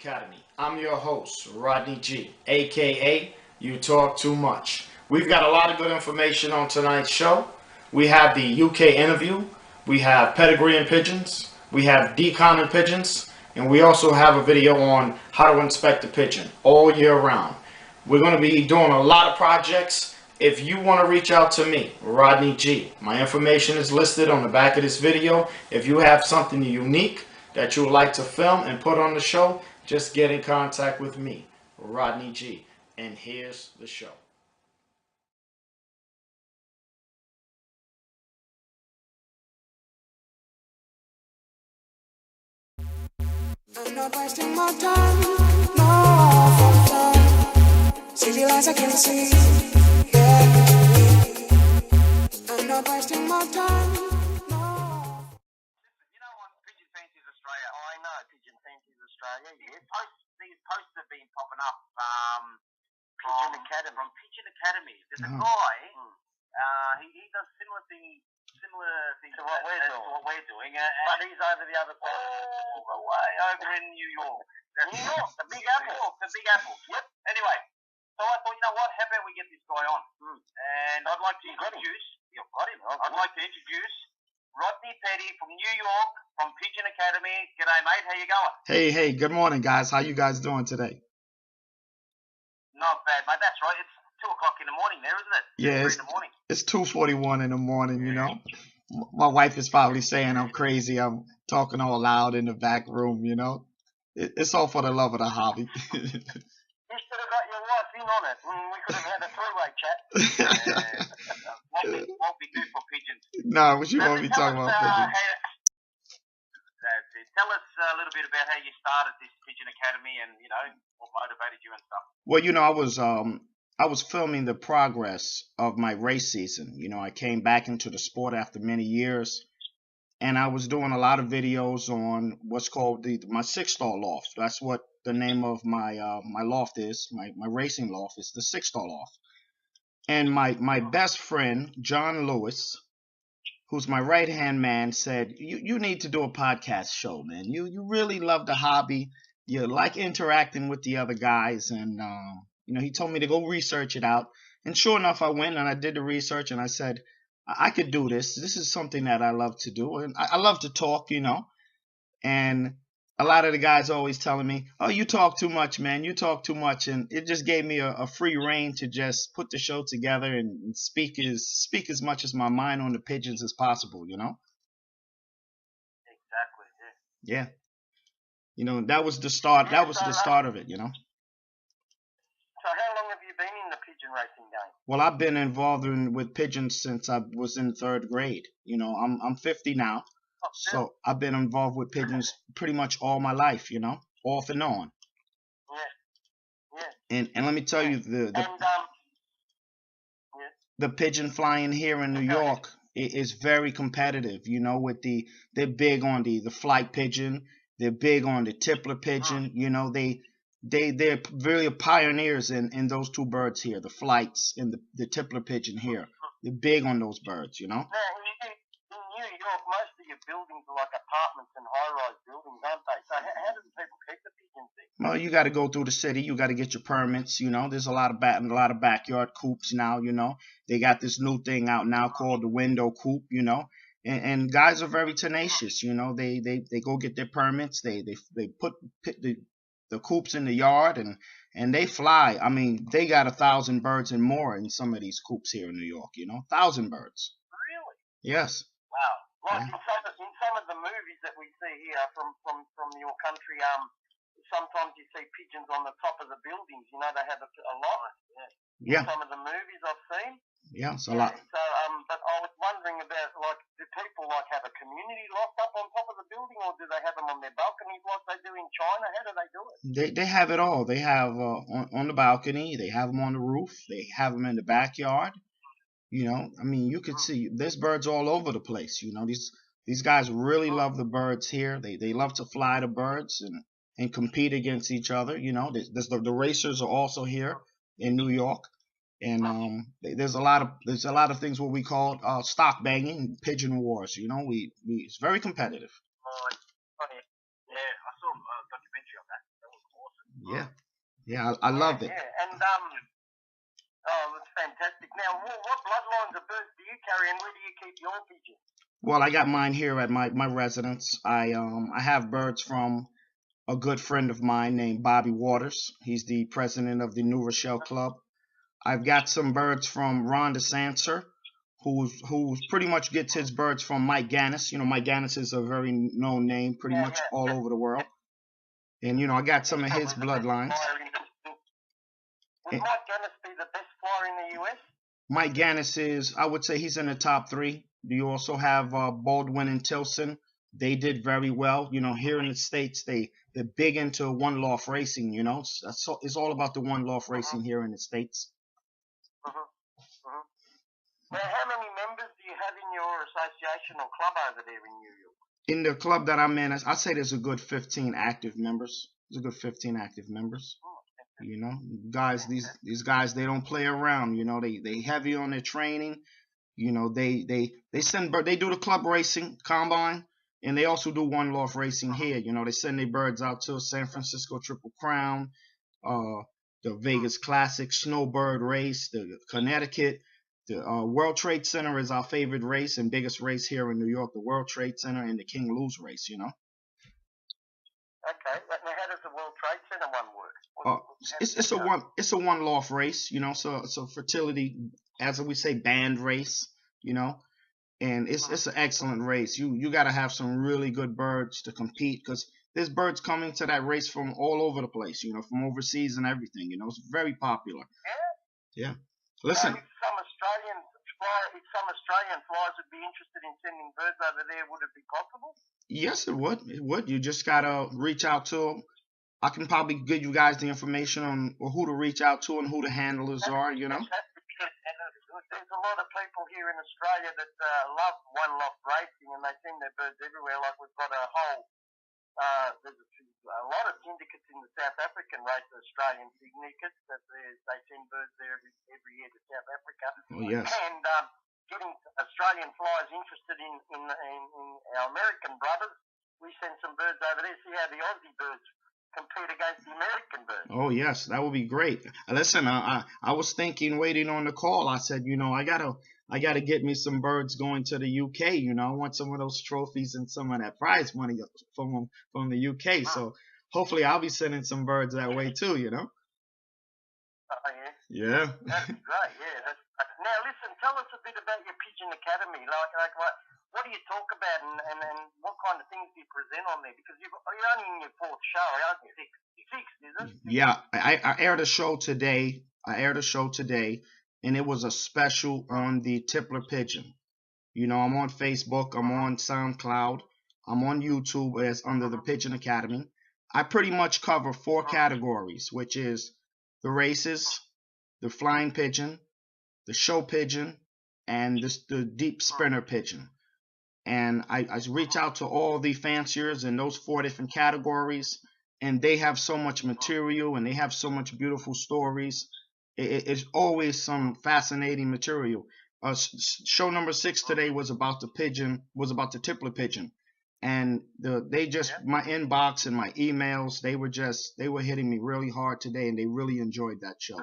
Academy. I'm your host, Rodney G, aka You Talk Too Much. We've got a lot of good information on tonight's show. We have the UK interview, we have pedigree in pigeons, we have decon in pigeons, and we also have a video on how to inspect a pigeon all year round. We're going to be doing a lot of projects. If you want to reach out to me, Rodney G, my information is listed on the back of this video. If you have something unique that you would like to film and put on the show, just get in contact with me, Rodney G. And here's the show. I'm not wasting my time, no, for fun. City lights I can see, yeah. I'm not wasting my time, no. You know what, Pigeon Fanciers Australia? I know Pigeon Fanciers Australia. These posts have been popping up. Pigeon Academy. From Pigeon Academy. There's a guy. He does similar things to what we're doing. But he's over the other side. All the way over in New York. New York, the Big Apple. The Big Apple. Yep. Anyway, so I thought, you know what? How about we get this guy on? And I'd like to introduce. You've got him. I'd like to introduce Rodney Petty from New York, from Pigeon Academy. G'day, mate. How you going? Hey, good morning, guys. How you guys doing today? Not bad, mate. That's right. It's 2 o'clock in the morning there, isn't it? Yeah, in the morning. it's 2:41 in the morning, you know. My wife is probably saying I'm crazy. I'm talking all loud in the back room, you know. It's all for the love of the hobby. You should have got your wife in on it. We could have had a three-way chat. Won't be good for pigeons. No, she won't be talking about pigeons. That's it. Tell us a little bit about how you started this Pigeon Academy and, you know, what motivated you and stuff. Well, you know, I was filming the progress of my race season. You know, I came back into the sport after many years, and I was doing a lot of videos on what's called my 6-star loft. That's what the name of my loft is. My racing loft is the 6-star loft. And my best friend, John Lewis, who's my right-hand man, said, you need to do a podcast show, man. You really love the hobby. You like interacting with the other guys. And, you know, he told me to go research it out. And sure enough, I went and I did the research and I said, I could do this. This is something that I love to do. And I love to talk, you know. And a lot of the guys always telling me, oh, you talk too much, man. You talk too much. And it just gave me a free rein to just put the show together and speak as much as my mind on the pigeons as possible, you know. Exactly, yeah. Yeah. You know, that was the start. That was the start of it, you know. So how long have you been in the pigeon racing game? Well, I've been involved with pigeons since I was in 3rd grade. You know, I'm 50 now. So I've been involved with pigeons pretty much all my life, you know, off and on. Yeah. And let me tell you, the pigeon flying here in New York is very competitive. You know, they're big on the flight pigeon. They're big on the Tippler pigeon. You know, they're really pioneers in those 2 birds here, the flights and the Tippler pigeon here. They're big on those birds, you know. Now, in New York, most of your buildings are like apartments and high-rise buildings, aren't they? So how do the people keep the pigeons there? Well, you got to go through the city. You got to get your permits. You know, there's a lot of backyard coops now. You know, they got this new thing out now called the window coop. You know, and guys are very tenacious. You know, they go get their permits. They put the coops in the yard and they fly. I mean, they got 1,000 birds and more in some of these coops here in New York. You know, 1,000 birds. Really? Yes. Wow. Like in some of the movies that we see here from your country, sometimes you see pigeons on the top of the buildings. You know, they have a lot. Yeah. In some of the movies I've seen. Yeah, it's a lot. So, but I was wondering about, like, do people have a community loft up on top of the building, or do they have them on their balconies like they do in China? How do they do it? They have it all. They have on the balcony. They have them on the roof. They have them in the backyard. You know, I mean, you could see there's birds all over the place. You know, these guys really love the birds here. They love to fly the birds and compete against each other. You know, the racers are also here in New York, and there's a lot of things what we call stock banging, pigeon wars. You know, it's very competitive. Yeah, I saw a documentary on that. That was Yeah, yeah, I love it. Yeah, and oh, that's fantastic. Now, what bloodlines of birds do you carry, and where do you keep your pigeons? Well, I got mine here at my residence. I have birds from a good friend of mine named Bobby Waters. He's the president of the New Rochelle Club. I've got some birds from Ron DeSancer, who's pretty much gets his birds from Mike Gannis. You know, Mike Gannis is a very known name pretty much all over the world. And, you know, I got some of his bloodlines. Would Mike Gannis be the best flyer in the US? Mike Gannis is, I would say he's in the top 3. You also have Baldwin and Tilson. They did very well. You know, here in the States, they're big into one loft racing, you know. It's all about the one loft racing here in the States. Now, how many members do you have in your association or club over there in New York? In the club that I'm in, I'd say there's a good 15 active members. There's a good 15 active members. You know, guys, these guys, they don't play around. You know, they heavy on their training. You know, they do the club racing combine, and they also do one loft racing here. You know, they send their birds out to San Francisco Triple Crown, the Vegas Classic Snowbird race, the Connecticut. The World Trade Center is our favorite race and biggest race here in New York. The World Trade Center and the King Lou's race. You know. Okay. Now, how does the World Trade Center one work? It's a one loft race, you know. So it's a fertility, as we say, band race, you know. And it's an excellent race. You got to have some really good birds to compete, because there's birds coming to that race from all over the place, you know, from overseas and everything. You know, it's very popular. Yeah. Listen. If some Australian flyers would be interested in sending birds over there, would it be possible? Yes, it would. It would. You just gotta reach out to them. I can probably give you guys the information on who to reach out to and who the handlers are, you know. There's a lot of people here in Australia that love one loft racing, and they send their birds everywhere. Like we've got a whole, there's a lot of syndicates in the South African race, Australian syndicates, that they send birds there every year to South Africa. Oh, yes. And getting Australian flyers interested in our American brothers, we send some birds over there, see how the Aussie birds compete against the American birds. Oh, yes, that would be great. Listen, I was thinking, waiting on the call, I said, you know, I gotta get me some birds going to the UK. You know, I want some of those trophies and some of that prize money from the UK. So hopefully I'll be sending some birds that way too, you know. Oh, yeah. Yeah. That'd be great. Yeah. Now, listen, tell us a bit about your Pigeon Academy. Like what do you talk about, and what kind of things do you present on there? Because you're only in your 4th show, aren't you? Six, is it? Yeah, I aired a show today. And it was a special on the Tippler pigeon. You know, I'm on Facebook, I'm on SoundCloud, I'm on YouTube as under the Pigeon Academy. I pretty much cover 4 categories, which is the races, the flying pigeon, the show pigeon, and the deep spinner pigeon. And I reach out to all the fanciers in those 4 different categories, and they have so much material and they have so much beautiful stories. It's always some fascinating material. Show number 6 today was about the Tippler pigeon, and my inbox and my emails, they were hitting me really hard today, and they really enjoyed that show.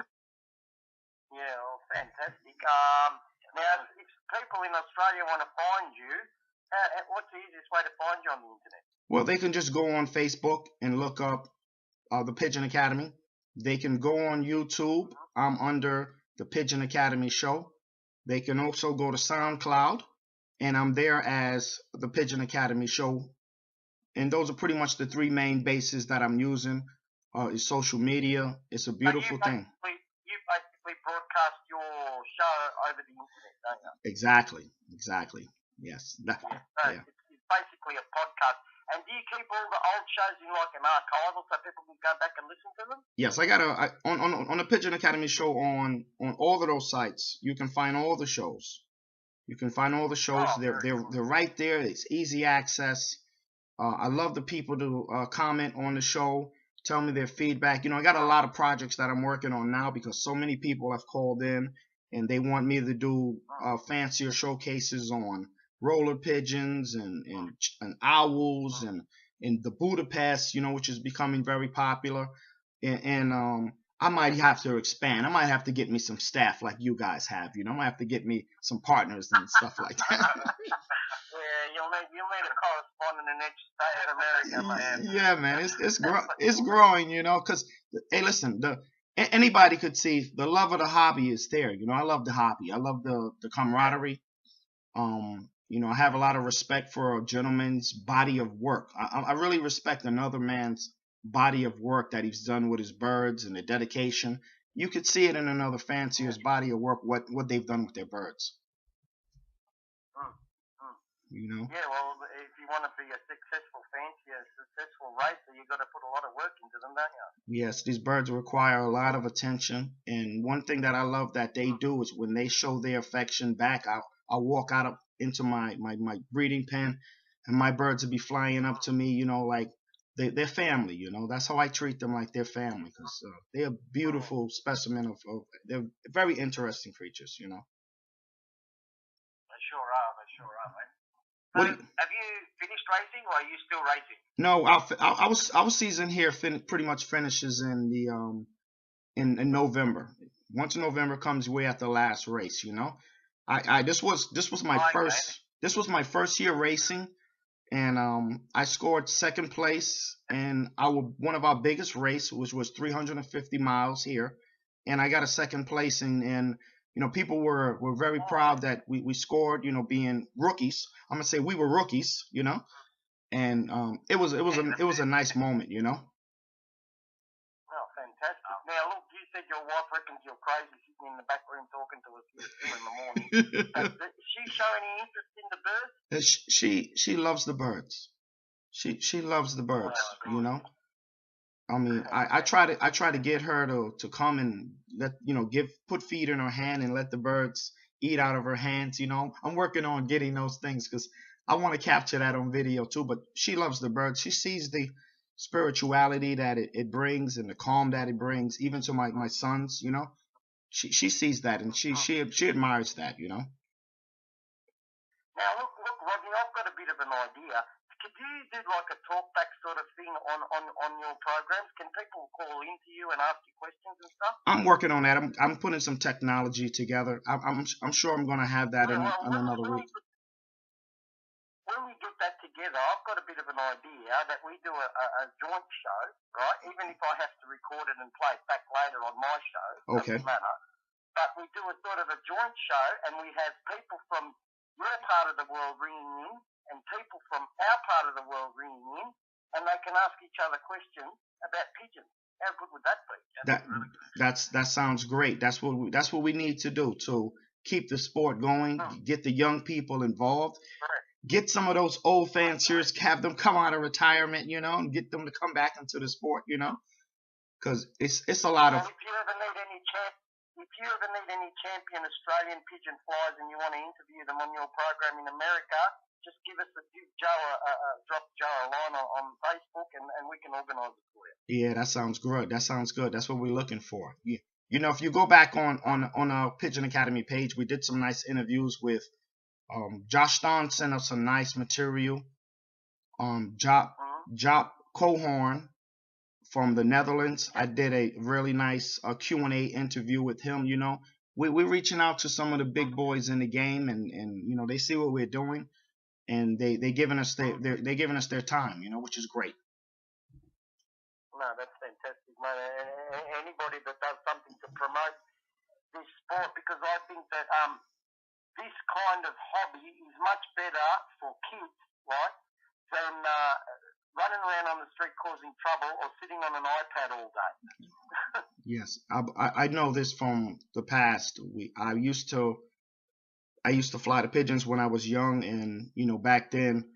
Yeah, well, fantastic. Now, if people in Australia want to find you, what's the easiest way to find you on the internet? Well, they can just go on Facebook and look up the Pigeon Academy. They can go on YouTube. I'm under the Pigeon Academy Show. They can also go to SoundCloud, and I'm there as the Pigeon Academy Show. And those are pretty much the 3 main bases that I'm using. Is social media. It's a beautiful thing. You basically broadcast your show over the internet, don't you? Exactly. Yes. So it's basically a podcast. And do you keep all the old shows in like an archival so people can go back and listen to them? Yes, I got on the Pigeon Academy Show on all of those sites. You can find all the shows. They're right there. It's easy access. I love the people to comment on the show, tell me their feedback. You know, I got a lot of projects that I'm working on now because so many people have called in and they want me to do fancier showcases on roller pigeons and owls and the Budapest, you know, which is becoming very popular. and I might have to expand. I might have to get me some staff like you guys have. I might have to get me some partners and stuff like that. Yeah, you'll need a correspondent in each state in America, man. Yeah, man, it's growing, because hey, listen, anybody could see the love of the hobby is there. I love the hobby. I love the camaraderie. I have a lot of respect for a gentleman's body of work. I really respect another man's body of work that he's done with his birds and the dedication. You could see it in another fancier's body of work, what they've done with their birds. Yeah, well, if you want to be a successful fancier, a successful racer, you've got to put a lot of work into them, don't you? Yes, these birds require a lot of attention. And one thing that I love that they do is when they show their affection back, I'll walk out into my breeding pen, and my birds will be flying up to me, like they're family. That's how I treat them, like they're family, because they're a beautiful specimen of they're very interesting creatures. They sure are. They sure are, mate. So, have you finished racing, or are you still racing? No, our season here pretty much finishes in the in November. Once November comes, we're at the last race. This was my first year racing, and I scored second place in one of our biggest race, which was 350 miles here, and I got a second place and people were very proud that we scored, being rookies. I'm gonna say we were rookies, and it was a nice moment. Oh, fantastic. Now, look, you said your wife reckons you're crazy sitting in the back room talking to us here in the morning. Does she show any interest in the birds? She loves the birds. She loves the birds, I mean, I try to get her to come and put feed in her hand and let the birds eat out of her hands. I'm working on getting those things because I want to capture that on video too. But she loves the birds. She sees the spirituality that it brings and the calm that it brings, even to my sons. She sees that and she admires that. Now, look, Rodney, I've got a bit of an idea. Could you do like a talkback sort of thing on your programs? Can people call into you and ask you questions and stuff? I'm working on that. I'm putting some technology together. I'm sure I'm going to have that in another week. When we get that together, I've got a bit of an idea that we do a joint show, right? Even if I have to record it and play it back later on my show, okay. Doesn't matter. But we do a sort of a joint show, and we have people from your part of the world ringing in, and people from our part of the world ringing in, and they can ask each other questions about pigeons. How good would that be? That sounds great. That's what we need to do to keep the sport going, get the young people involved, get some of those old fanciers, have them come out of retirement, and get them to come back into the sport, because it's a lot of. If you ever need any champion Australian pigeon flies and you want to interview them on your program in America, just drop Joe a line on Facebook and we can organise it for you. Yeah, that sounds good. That's what we're looking for. Yeah. If you go back on our Pigeon Academy page, we did some nice interviews with Josh Stahn sent us some nice material. Jop Cohorn from the Netherlands. I did a really nice Q&A interview with him. We're reaching out to some of the big boys in the game, and they see what we're doing, and they're giving us their time, which is great. No, that's fantastic, man. Anybody that does something to promote this sport, because I think that this kind of hobby is much better for kids, right, than running around on the street causing trouble or sitting on an iPad all day. Yes, I know this from the past. I used to fly the pigeons when I was young, and back then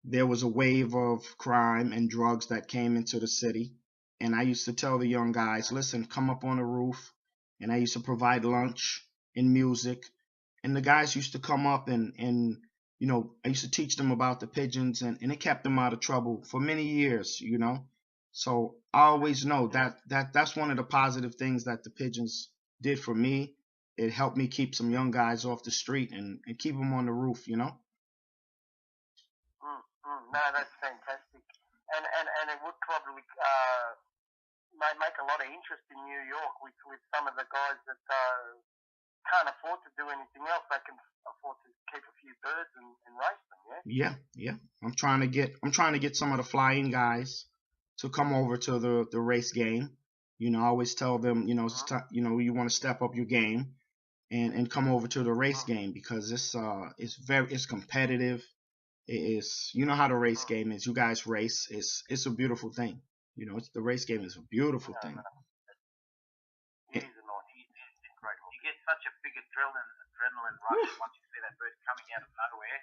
there was a wave of crime and drugs that came into the city, and I used to tell the young guys, listen, come up on the roof, and I used to provide lunch and music, and the guys used to come up and I used to teach them about the pigeons, and it kept them out of trouble for many years, So I always know that's one of the positive things that the pigeons did for me. It helped me keep some young guys off the street and keep them on the roof, No, that's fantastic. And it would probably make a lot of interest in New York with some of the guys that can't afford to do anything else. They can afford to keep a few birds and race them. Yeah. I'm trying to get some of the flying guys to come over to the race game. I always tell them, you want to step up your game and come over to the race game, because it's competitive. You know how the race game is. You guys race. It's a beautiful thing. The race game is a beautiful thing. It is incredible. You get such a big adrenaline rush once you see that bird coming out of nowhere.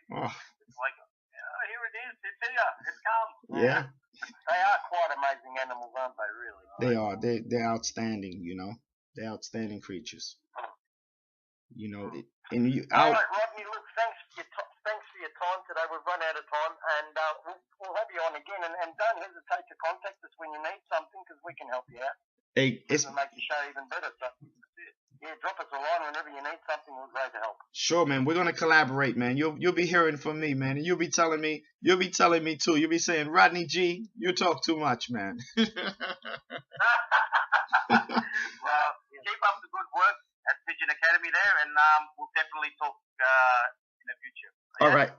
It's like, here it is. It's here. It's come. Yeah. They are quite amazing animals, aren't they? Really. They are. They're outstanding. They're outstanding creatures. All right, Rodney. Look, thanks for your time today. We've run out of time, and we'll have you on again. And don't hesitate to contact us when you need something, because we can help you out. It's to make the show even better. So, yeah, drop us a line whenever you need something. We're glad to help. Sure, man. We're gonna collaborate, man. You'll be hearing from me, man, and you'll be telling me too. You'll be saying, Rodney G, you talk too much, man. Well, keep up the good work at Pigeon Academy there, and we'll definitely talk in the future. Okay?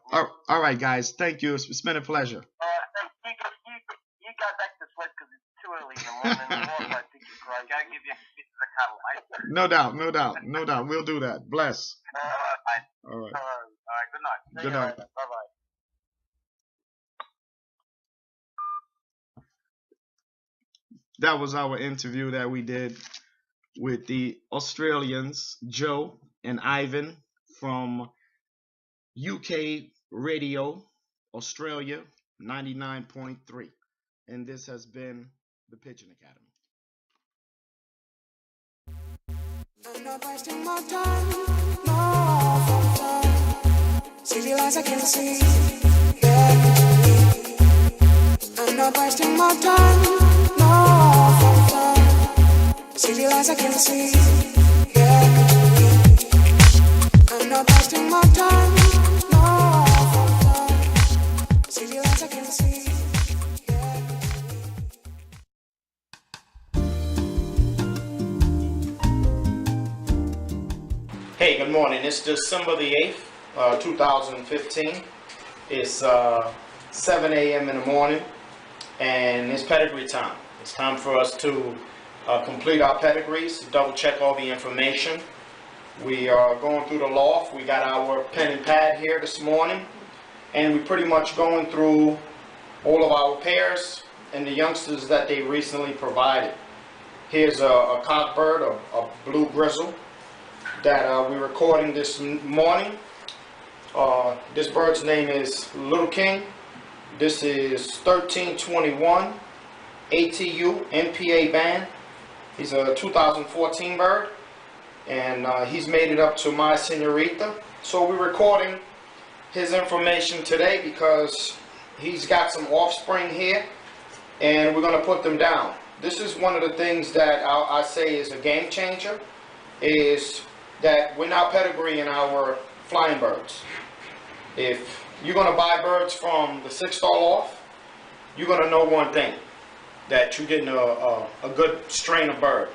All right, guys. Thank you. It's been a pleasure. All right, you go back to sleep because it's too early in the morning. And I think you're crazy. Go give your missus a cuddle, mate. No doubt. We'll do that. Bless. All right, mate. All right. All right. Good night. Good night. Bye-bye. That was our interview that we did with the Australians, Joe and Ivan from UK Radio, Australia, 99.3. And this has been the Pigeon Academy. I'm not wasting my time, no, from time. City lights I can see, yeah. I'm not wasting my time, no, from time. City lights I can see, yeah. I'm not wasting my time, no, from time. City lights I can see. Hey, good morning. It's December the 8th, 2015. It's 7 a.m. in the morning, and it's pedigree time. It's time for us to complete our pedigrees, double check all the information. We are going through the loft. We got our pen and pad here this morning, and we're pretty much going through all of our pairs and the youngsters that they recently provided. Here's a cockbird, a blue grizzle, that we're recording this morning. This bird's name is Little King. This is 1321 ATU NPA band. He's a 2014 bird, and he's made it up to my senorita. So we're recording his information today because he's got some offspring here, and we're going to put them down. This is one of the things that I say is a game changer, is that we're now pedigreeing our flying birds. If you're going to buy birds from the 6-star loft, you're going to know one thing, that you're getting a good strain of bird.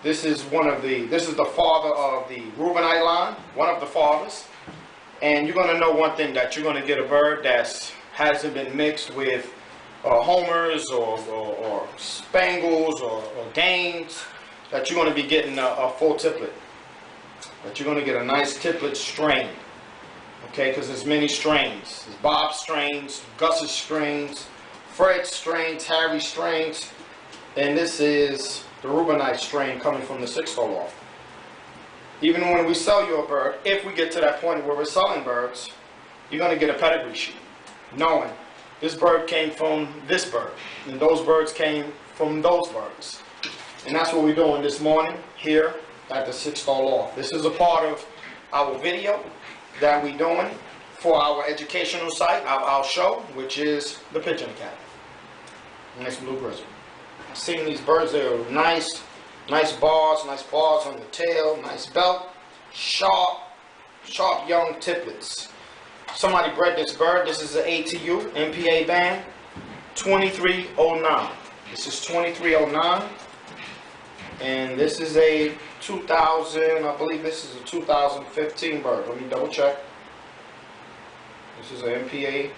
This is the father of the Rubinite line, one of the fathers, and you're going to know one thing, that you're going to get a bird that hasn't been mixed with homers or spangles or dames, that you're going to be getting a full tiplet. That you're going to get a nice tiplet strain, okay? Because there's many strains. There's Bob strains, Gus's strains, Fred strains, Harry strains, and this is the Rubinite strain coming from the 6-star loft. Even when we sell you a bird, if we get to that point where we're selling birds, you're going to get a pedigree sheet, knowing this bird came from this bird, and those birds came from those birds. And that's what we're doing this morning here at the 6-star loft. This is a part of our video that we're doing for our educational site, our show, which is the Pigeon Academy. Nice blue grizzle. I've seen these birds. They're nice bars on the tail, nice belt, sharp young tiplets. Somebody bred this bird. This is an ATU MPA band, 2309. This is 2309, and this is a 2000, I believe this is a 2015 bird. Let me double check. This is an MPA,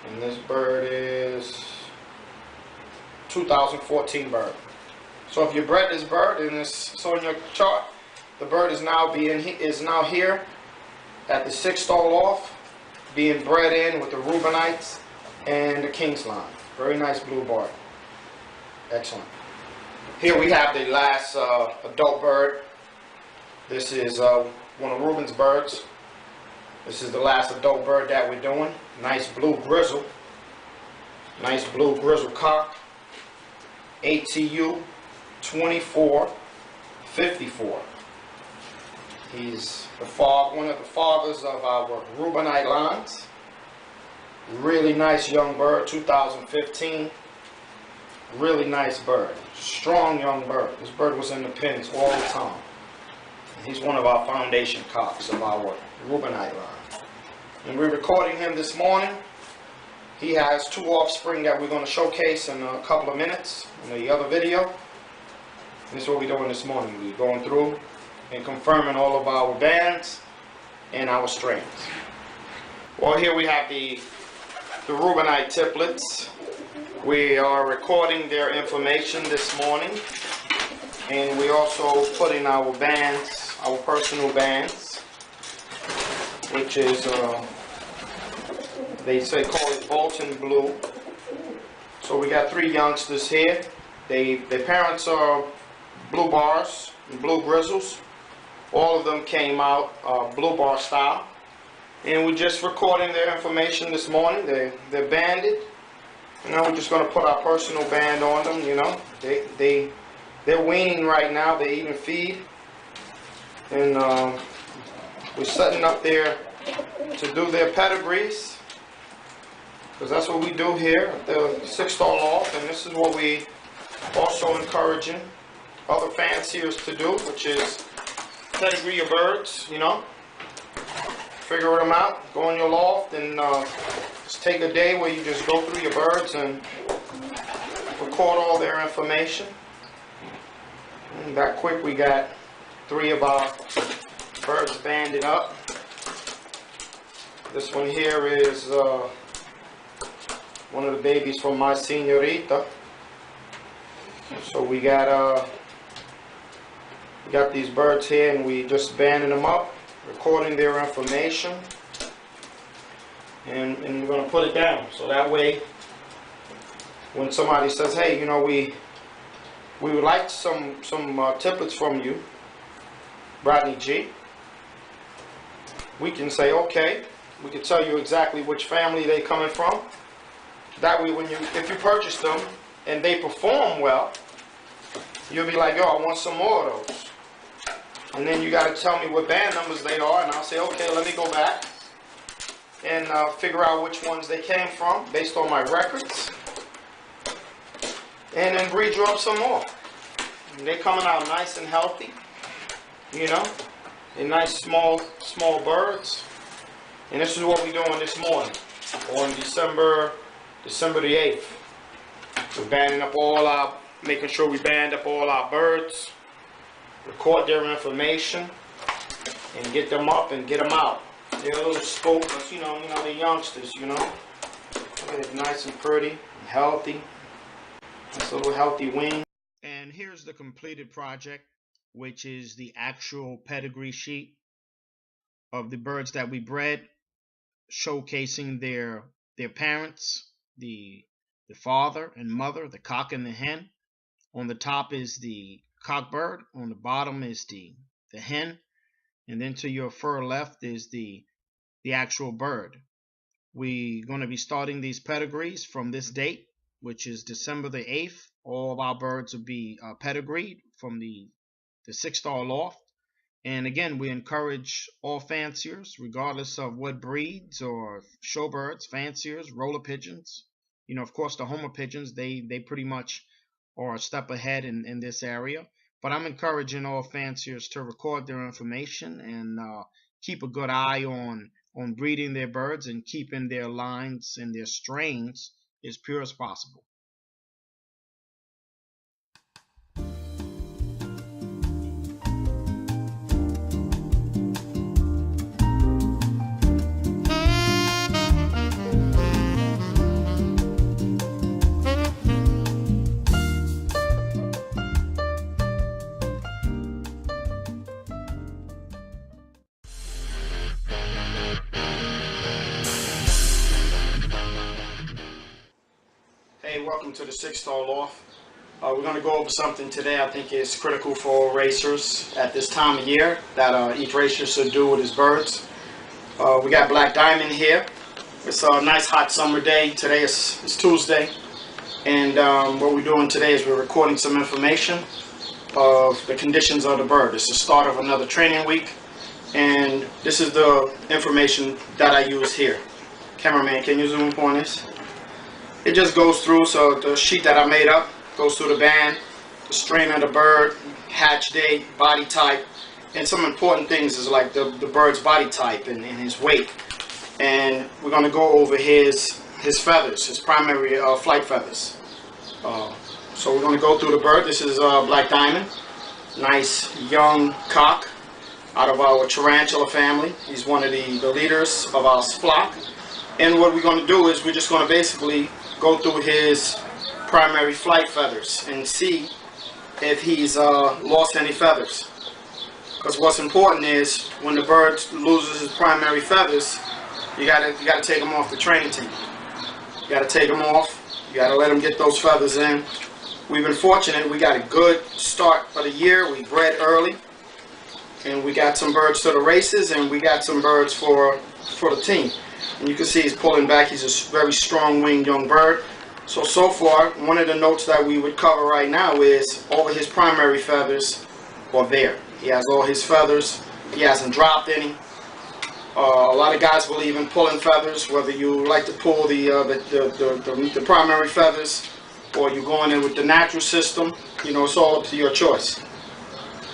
and this bird is 2014 bird. So if you bred this bird and it's on your chart, the bird is now here at the 6-star loft, being bred in with the Reubenites and the King's line. Very nice blue bark. Excellent. Here we have the last adult bird. This is one of Reuben's birds. This is the last adult bird that we're doing. Nice blue grizzle. Nice blue grizzle cock. ATU 2454. He's one of the fathers of our Reubenite lines. Really nice young bird, 2015. Really nice bird. Strong young bird. This bird was in the pens all the time. He's one of our foundation cocks of our Reubenite line. And we're recording him this morning. He has 2 offspring that we're going to showcase in a couple of minutes in the other video. And this is what we're doing this morning. We're going through and confirming all of our bands and our strains. Well, here we have the Reubenite Tipplers. We are recording their information this morning, and we also put in our bands, our personal bands, which is they call it Bolton Blue. So we got 3 youngsters here. Their parents are blue bars and blue grizzles. All of them came out blue bar style, and we're just recording their information this morning. They're banded. You know, we're just going to put our personal band on them. You know, they're weaning right now. They eat and feed, and we're setting up there to do their pedigrees, because that's what we do here at the 6-star loft, and this is what we also encouraging other fanciers to do, which is pedigree your birds. You know, figure them out, go in your loft, and just take a day where you just go through your birds and record all their information. And that quick, we got 3 of our birds banded up. This one here is one of the babies from my señorita. So we got these birds here, and we just banding them up, recording their information, and we're going to put it down, so that way when somebody says, hey, you know, we would like some Tipplers from you, Rodney G, we can say, okay, we can tell you exactly which family they coming from. That way, if you purchase them and they perform well, you'll be like, yo, I want some more of those. And then you got to tell me what band numbers they are, and I'll say, okay, let me go back and figure out which ones they came from based on my records, and then breed you up some more. And they're coming out nice and healthy, you know, they're nice small birds. And this is what we're doing this morning on December the 8th. We're banding up making sure we band up all our birds, record their information, and get them up and get them out. They're a little spoke, but you know, they're youngsters, you know. Look at it, nice and pretty and healthy. Nice little healthy wing. And here's the completed project, which is the actual pedigree sheet of the birds that we bred, showcasing their parents, the father and mother, the cock and the hen. On the top is the cock bird, on the bottom is the hen, and then to your far left is the actual bird. We're going to be starting these pedigrees from this date, which is December the 8th. All of our birds will be pedigreed from the 6-star loft. And again, we encourage all fanciers, regardless of what breeds, or showbirds, fanciers, roller pigeons. You know, of course, the homer pigeons, they pretty much are a step ahead in this area. But I'm encouraging all fanciers to record their information and keep a good eye on breeding their birds and keeping their lines and their strains as pure as possible. welcome to the 6-Star Loft. We're going to go over something today I think is critical for racers at this time of year that each racer should do with his birds. We got Black Diamond here. It's a nice hot summer day. Today is Tuesday, and what we're doing today is we're recording some information of the conditions of the bird. It's the start of another training week, and this is the information that I use here. Cameraman, can you zoom up on this? It just goes through, so the sheet that I made up goes through the band, the strain of the bird, hatch date, body type, and some important things is like the bird's body type and his weight. And we're going to go over his feathers, his primary flight feathers. So we're going to go through the bird. This is Black Diamond, nice young cock out of our tarantula family. He's one of the leaders of our flock. And what we're going to do is we're just going to basically go through his primary flight feathers and see if he's lost any feathers. Because what's important is when the bird loses his primary feathers, you gotta take him off the training team. You gotta take him off. You gotta let him get those feathers in. We've been fortunate. We got a good start of the year. We bred early, and we got some birds to the races, and we got some birds for the team. And you can see he's pulling back. He's a very strong-winged young bird. So far, one of the notes that we would cover right now is all of his primary feathers are there. He has all his feathers. He hasn't dropped any. A lot of guys believe in pulling feathers, whether you like to pull the primary feathers or you're going in with the natural system. You know, it's all up to your choice.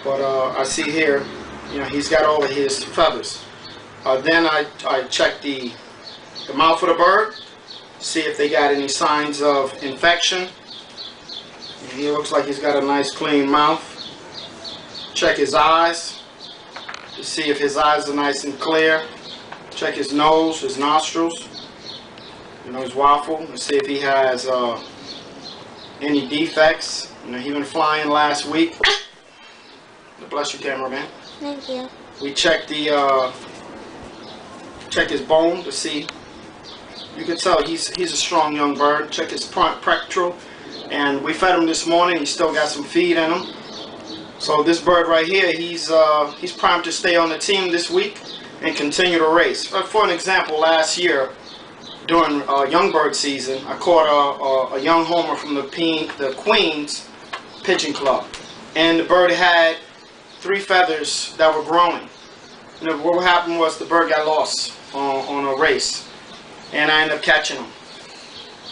But I see here, you know, he's got all of his feathers. Then I check the mouth of the bird, see if they got any signs of infection. And he looks like he's got a nice clean mouth. Check his eyes to see if his eyes are nice and clear. Check his nose, his nostrils, you know, his waffle, and see if he has any defects. You know, he been flying last week. Bless you, cameraman. Thank you. We checked check his bone to see. You can tell he's a strong young bird. Check his pectoral, and we fed him this morning. He's still got some feed in him. So this bird right here, he's primed to stay on the team this week and continue to race. For an example, last year during young bird season, I caught a young homer from the Queens Pigeon Club, and the bird had 3 feathers that were growing. You know, what happened was the bird got lost on a race, and I ended up catching him.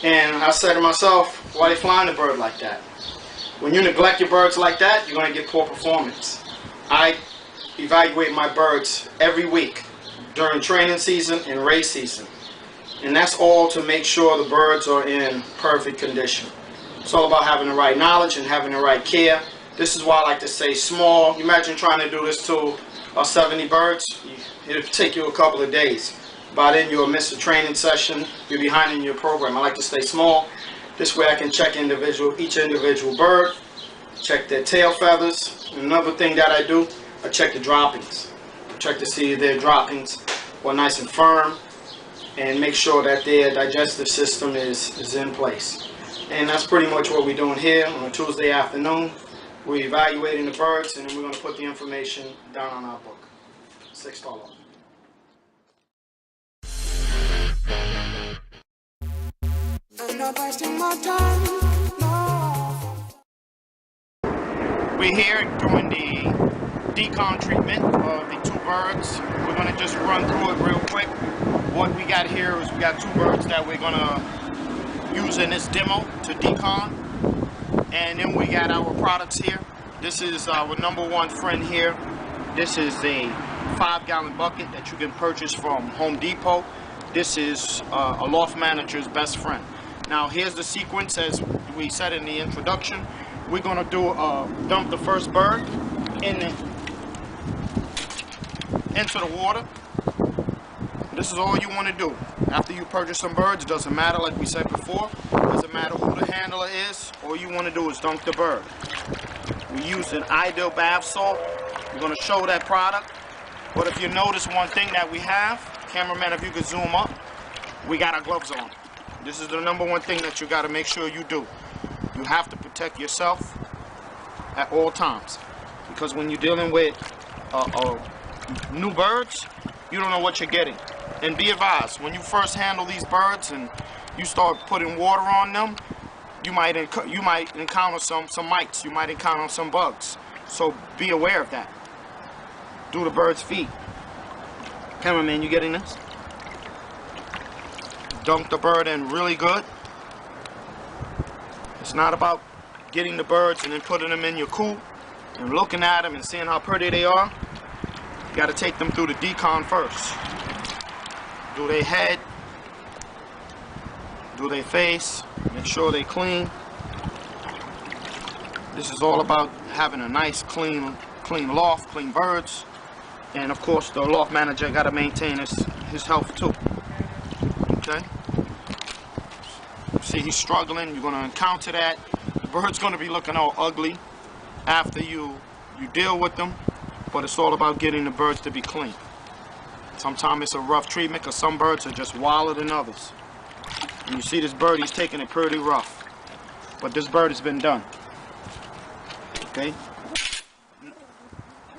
And I said to myself, why are they flying the bird like that? When you neglect your birds like that, you're going to get poor performance. I evaluate my birds every week during training season and race season. And that's all to make sure the birds are in perfect condition. It's all about having the right knowledge and having the right care. This is why I like to say small. You imagine trying to do this to 70 birds. It'll take you a couple of days. By then you'll miss a training session. You're behind in your program. I like to stay small. This way I can check each individual bird, check their tail feathers. And another thing that I do, I check the droppings. I check to see if their droppings are nice and firm, and make sure that their digestive system is in place. And that's pretty much what we're doing here on a Tuesday afternoon. We're evaluating the birds, and then we're going to put the information down on our book. 6-Star Loft. I'm not wasting my time, no. We're here doing the decon treatment of the 2 birds. We're going to just run through it real quick. What we got here is we got 2 birds that we're going to use in this demo to decon. And then we got our products here. This is our #1 friend here. This is a 5-gallon bucket that you can purchase from Home Depot. This is a loft manager's best friend. Now here's the sequence as we said in the introduction. We're going to dump the first bird into the water. This is all you want to do. After you purchase some birds, it doesn't matter, like we said before. It doesn't matter who the handler is. All you want to do is dunk the bird. We use an Ideal bath salt. We're going to show that product. But if you notice one thing that we have, cameraman, if you could zoom up, we got our gloves on. This is the #1 thing that you got to make sure you do. You have to protect yourself at all times, because when you're dealing with new birds, you don't know what you're getting. And be advised, when you first handle these birds and you start putting water on them, you might encounter some mites. You might encounter some bugs. So be aware of that. Do the bird's feet. Cameraman, you getting this? Dunk the bird in really good. It's not about getting the birds and then putting them in your coop and looking at them and seeing how pretty they are. You got to take them through the decon first. Do their head, do their face, make sure they clean. This is all about having a nice clean loft, clean birds, and of course the loft manager got to maintain his health too. Okay? See, he's struggling. You're going to encounter that. The bird's going to be looking all ugly after you deal with them, but it's all about getting the birds to be clean. Sometimes it's a rough treatment because some birds are just wilder than others. And you see this bird, he's taking it pretty rough, but this bird has been done. Okay?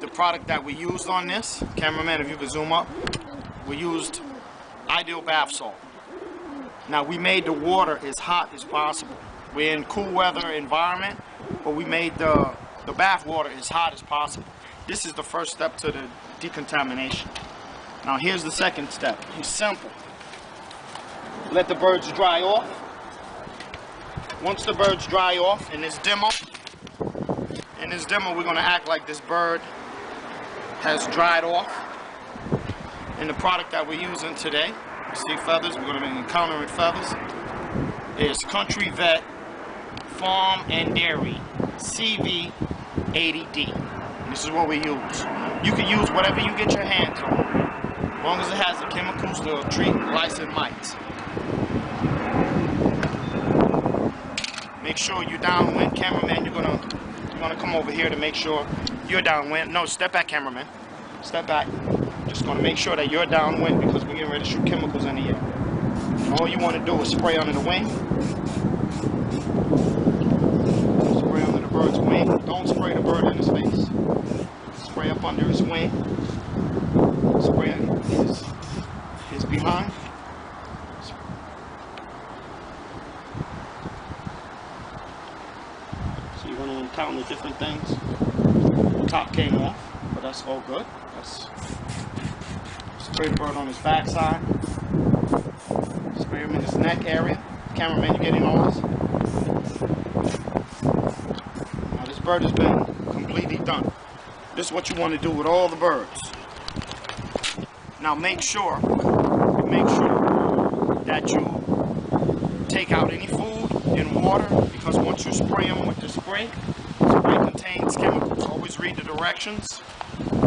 The product that we used on this, cameraman, if you could zoom up, we used Ideal Bath Salt. Now, we made the water as hot as possible. We're in cool weather environment, but we made the bath water as hot as possible. This is the first step to the decontamination. Now, here's the second step. It's simple. Let the birds dry off. Once the birds dry off, in this demo, we're going to act like this bird has dried off. And the product that we're using today, see feathers, we're going to be encountering feathers, is Country Vet Farm and Dairy CV80D. This is what we use. You can use whatever you get your hands on, as long as it has the chemicals to treat lice and mites. Make sure you're downwind. Cameraman, you're gonna come over here to make sure you're downwind. No, step back, cameraman. Step back. Just gonna make sure that you're downwind because we're getting ready to shoot chemicals in the air. And all you want to do is spray under the wing. Spray under the bird's wing. Don't spray the bird in his face. Spray up under his wing. Spray his behind. So you're going to encounter different things. The top came off, but that's all good. Spray the bird on his backside. Spray him in his neck area. Cameraman, you getting all this? Now this bird has been completely done. This is what you want to do with all the birds. Now make sure that you take out any food and water, because once you spray them with the spray contains chemicals. Always read the directions.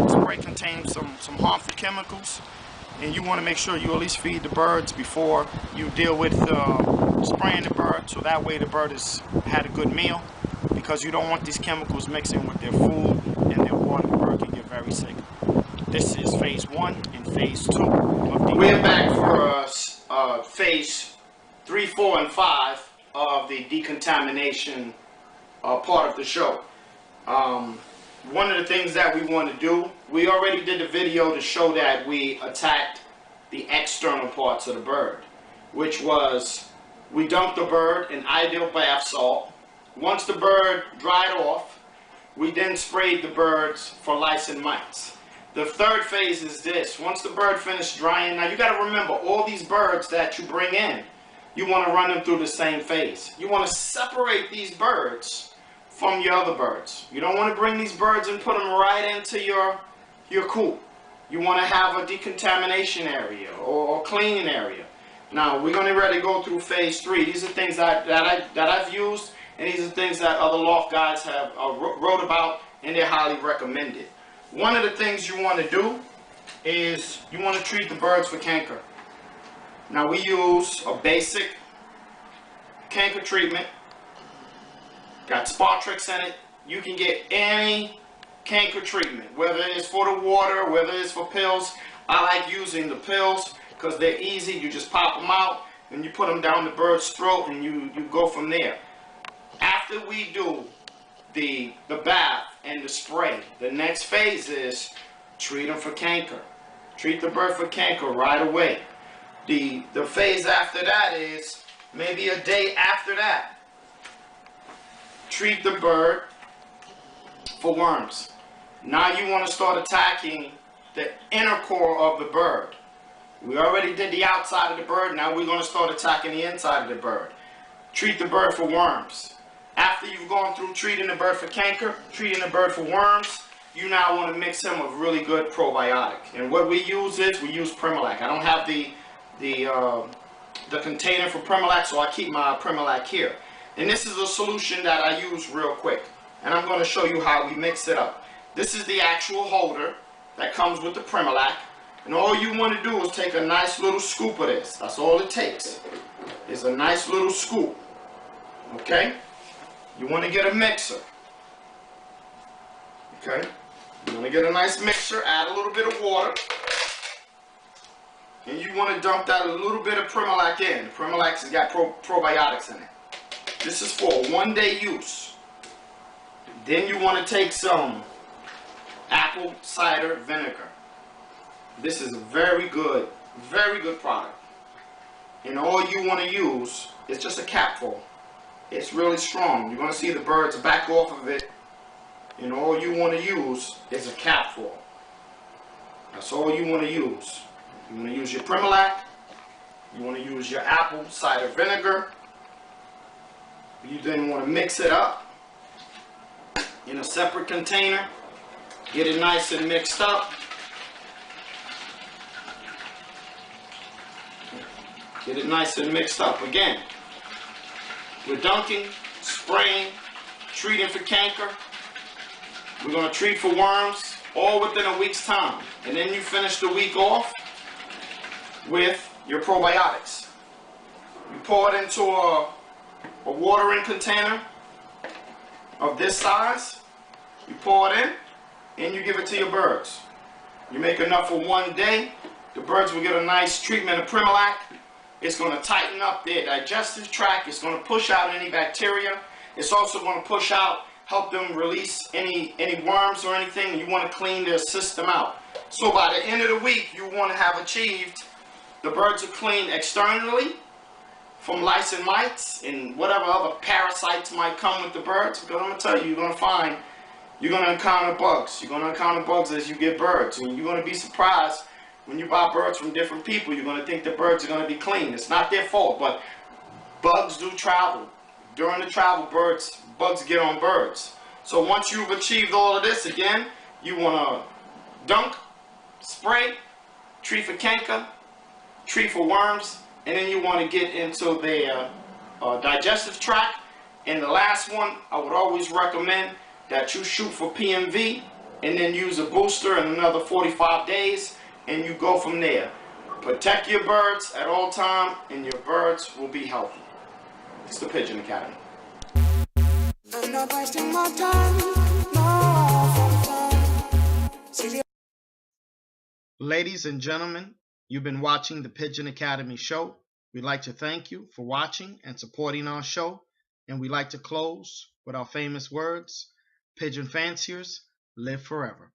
Spray contains some harmful chemicals, and you want to make sure you at least feed the birds before you deal with spraying the bird, so that way the bird has had a good meal, because you don't want these chemicals mixing with their food and their water. The bird can get very sick. This is phase 1 and phase 2 of the... We're back for phase 3, 4, and 5 of the decontamination part of the show. One of the things that we want to do, we already did a video to show that we attacked the external parts of the bird, which was we dumped the bird in Ideal Bath Salt. Once the bird dried off, we then sprayed the birds for lice and mites. The third phase is this. Once the bird finished drying, now you got to remember, all these birds that you bring in, you want to run them through the same phase. You want to separate these birds from your other birds. You don't want to bring these birds and put them right into your coop. You want to have a decontamination area or cleaning area. Now we're going to ready to go through phase 3. These are things that I've used, and these are things that other loft guys have wrote about, and they're highly recommended. One of the things you want to do is you want to treat the birds for canker. Now we use a basic canker treatment. Got Spartrix in it. You can get any canker treatment, whether it is for the water, whether it's for pills. I like using the pills because they're easy. You just pop them out and you put them down the bird's throat, and you go from there. After we do the bath and the spray, the next phase is treat them for canker. Treat the bird for canker right away. The phase after that is maybe a day after that. Treat the bird for worms. Now you want to start attacking the inner core of the bird. We already did the outside of the bird. Now we're going to start attacking the inside of the bird. Treat the bird for worms. After you've gone through treating the bird for canker, treating the bird for worms, you now want to mix him with really good probiotic. And what we use is, we use Primalac. I don't have the container for Primalac, so I keep my Primalac here. And this is a solution that I use real quick. And I'm going to show you how we mix it up. This is the actual holder that comes with the Primalac. And all you want to do is take a nice little scoop of this. That's all it takes, is a nice little scoop. Okay? You want to get a mixer. Okay? You want to get a nice mixer, add a little bit of water. And you want to dump that a little bit of Primalac in. The Primalac has got probiotics in it. This is for one-day use. Then you want to take some apple cider vinegar. This is a very good product. And all you want to use is just a capful. It's really strong. You're going to see the birds back off of it. And all you want to use is a capful. That's all you want to use. You want to use your Primalac. You want to use your apple cider vinegar. You then want to mix it up in a separate container. Get it nice and mixed up. Get it nice and mixed up. Again, we're dunking, spraying, treating for canker. We're going to treat for worms, all within a week's time. And then you finish the week off with your probiotics. You pour it into a watering container of this size. You pour it in, and you give it to your birds. You make enough for one day. The birds will get a nice treatment of Primalac. It's going to tighten up their digestive tract. It's going to push out any bacteria. It's also going to push out, help them release any worms or anything. You want to clean their system out. So by the end of the week, you want to have achieved, the birds are clean externally from lice and mites and whatever other parasites might come with the birds. Because I'm going to tell you, you're going to encounter bugs. You're going to encounter bugs as you get birds. And you're going to be surprised when you buy birds from different people. You're going to think the birds are going to be clean. It's not their fault, but bugs do travel. During the travel, bugs get on birds. So once you've achieved all of this, again, you want to dunk, spray, treat for canker, treat for worms, and then you want to get into their digestive tract. And the last one, I would always recommend that you shoot for PMV and then use a booster in another 45 days, and you go from there. Protect your birds at all time, and your birds will be healthy. It's the Pigeon Academy. I'm not wasting my time, no. Ladies and gentlemen, you've been watching the Pigeon Academy Show. We'd like to thank you for watching and supporting our show. And we'd like to close with our famous words: Pigeon Fanciers, live forever.